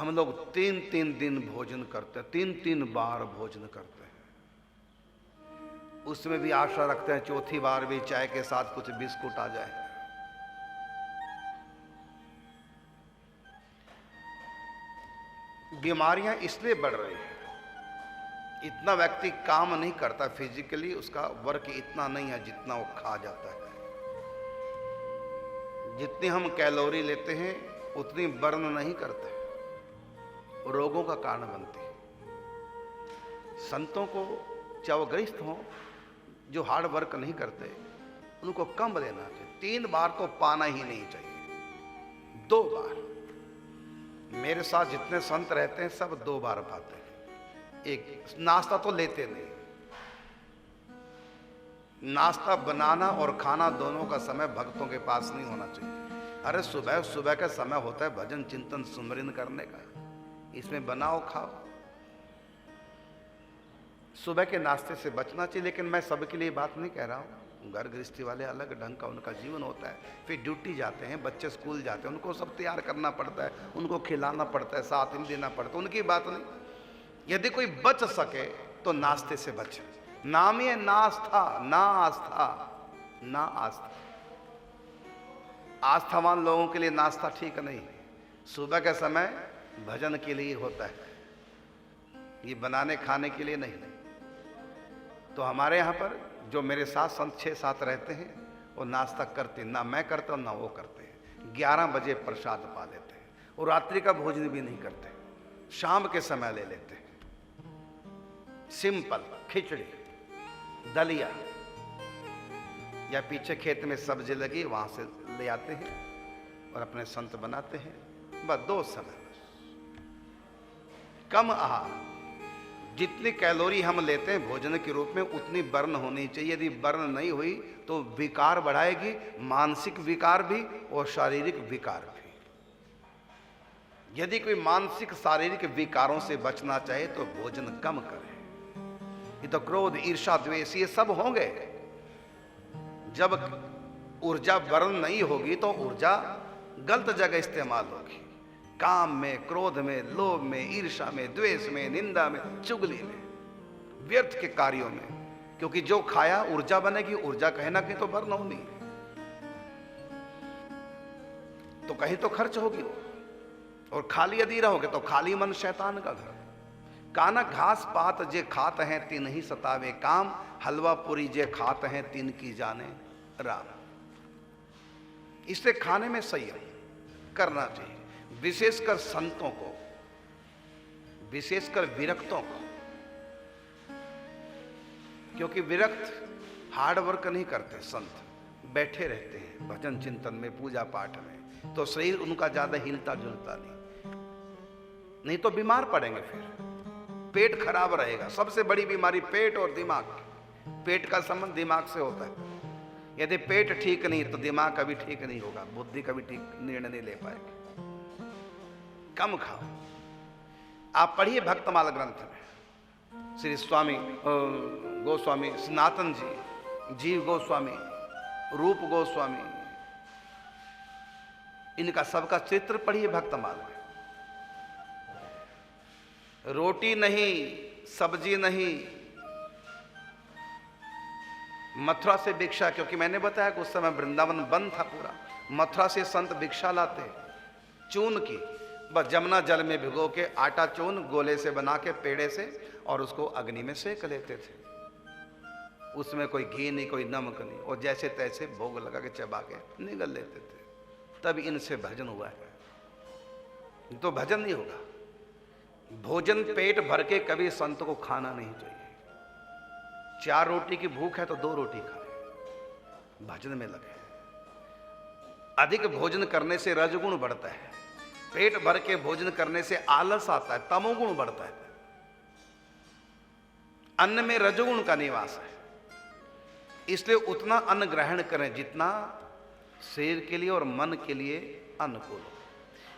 हम लोग 3-3 दिन भोजन करते हैं, 3-3 बार भोजन करते हैं। उसमें भी आशा रखते हैं चौथी बार भी चाय के साथ कुछ बिस्कुट आ जाए। बीमारियां इसलिए बढ़ रही हैं, इतना व्यक्ति काम नहीं करता फिजिकली, उसका वर्क इतना नहीं है जितना वो खा जाता है। जितनी हम कैलोरी लेते हैं उतनी बर्न नहीं करते, रोगों का कारण बनती है। संतों को, चाहे वो गृहस्थ हो जो हार्ड वर्क नहीं करते, उनको कम लेना चाहिए। 3 बार तो पाना ही नहीं चाहिए, 2 बार। मेरे साथ जितने संत रहते हैं सब 2 बार पाते हैं। एक नाश्ता तो लेते नहीं, नाश्ता बनाना और खाना दोनों का समय भक्तों के पास नहीं होना चाहिए। अरे सुबह सुबह का समय होता है भजन चिंतन सुमरन करने का, इसमें बनाओ खाओ। सुबह के नाश्ते से बचना चाहिए। लेकिन मैं सबके लिए बात नहीं कह रहा हूँ, घर गृहस्थी वाले अलग ढंग का उनका जीवन होता है, फिर ड्यूटी जाते हैं, बच्चे स्कूल जाते हैं, उनको सब तैयार करना पड़ता है, उनको खिलाना पड़ता है, साथ में देना पड़ता है, उनकी बात नहीं। यदि कोई बच सके तो नाश्ते से बचे। नाम ही है नास्ता, ना आस्था, ना आस्था। आस्थावान लोगों के लिए नाश्ता ठीक नहीं। सुबह का समय भजन के लिए होता है, ये बनाने खाने के लिए नहीं। तो हमारे यहाँ पर जो मेरे साथ संत 6-7 रहते हैं वो नाश्ता करते, ना मैं करता हूँ ना वो करते हैं। 11 बजे प्रसाद पा लेते हैं और रात्रि का भोजन भी नहीं करते, शाम के समय ले लेते हैं। सिंपल खिचड़ी, दलिया, या पीछे खेत में सब्जी लगी वहां से ले आते हैं और अपने संत बनाते हैं। बस 2 समय, कम आहार। जितनी कैलोरी हम लेते हैं भोजन के रूप में उतनी बर्न होनी चाहिए। यदि बर्न नहीं हुई तो विकार बढ़ाएगी, मानसिक विकार भी और शारीरिक विकार भी। यदि कोई मानसिक शारीरिक विकारों से बचना चाहे तो भोजन कम करे। ये तो क्रोध, ईर्ष्या, द्वेष ये सब होंगे। जब ऊर्जा बर्न नहीं होगी तो ऊर्जा गलत जगह इस्तेमाल होगी, काम में, क्रोध में, लोभ में, ईर्ष्या में, द्वेष में, निंदा में, चुगली में, व्यर्थ के कार्यों में। क्योंकि जो खाया ऊर्जा बनेगी, ऊर्जा कहीं ना कहीं तो बर्न होनी, तो कहीं तो खर्च होगी वो। और खाली यदि रहोगे तो खाली मन शैतान का घर। काना घास पात जे खात हैं तीन ही सतावे काम, हलवा पूरी जे खात हैं तीन की जाने राम। इससे खाने में संयम करना चाहिए, विशेषकर संतों को, विशेषकर विरक्तों को। क्योंकि विरक्त हार्ड वर्क नहीं करते, संत बैठे रहते हैं भजन चिंतन में, पूजा पाठ में, तो शरीर उनका ज्यादा हिलता जुलता नहीं तो बीमार पड़ेंगे। फिर पेट खराब रहेगा। सबसे बड़ी बीमारी पेट और दिमाग। पेट का संबंध दिमाग से होता है। यदि पेट ठीक नहीं तो दिमाग कभी ठीक नहीं होगा, बुद्धि कभी ठीक निर्णय नहीं ले पाएगी। कम खाओ। आप पढ़िए भक्तमाल ग्रंथ में श्री स्वामी गोस्वामी सनातन जी, जीव गोस्वामी, रूप गोस्वामी, इनका सबका चित्र पढ़िए भक्तमाल में। रोटी नहीं, सब्जी नहीं, मथुरा से भिक्षा। क्योंकि मैंने बताया कि उस समय वृंदावन बंद था पूरा। मथुरा से संत भिक्षा लाते चून की, बस जमुना जल में भिगो के आटा चून गोले से बना के पेड़े से, और उसको अग्नि में सेक लेते थे। उसमें कोई घी नहीं, कोई नमक नहीं, और जैसे तैसे भोग लगा के चबा के निगल लेते थे। तब इनसे भजन हुआ है, तो भजन नहीं होगा। भोजन पेट भर के कभी संत को खाना नहीं चाहिए। 4 रोटी की भूख है तो 2 रोटी खाए, भजन में लगे। अधिक भोजन करने से रजगुण बढ़ता है, पेट भर के भोजन करने से आलस आता है, तमोगुण बढ़ता है। अन्न में रजोगुण का निवास है, इसलिए उतना अन्न ग्रहण करें जितना शरीर के लिए और मन के लिए अनुकूल हो।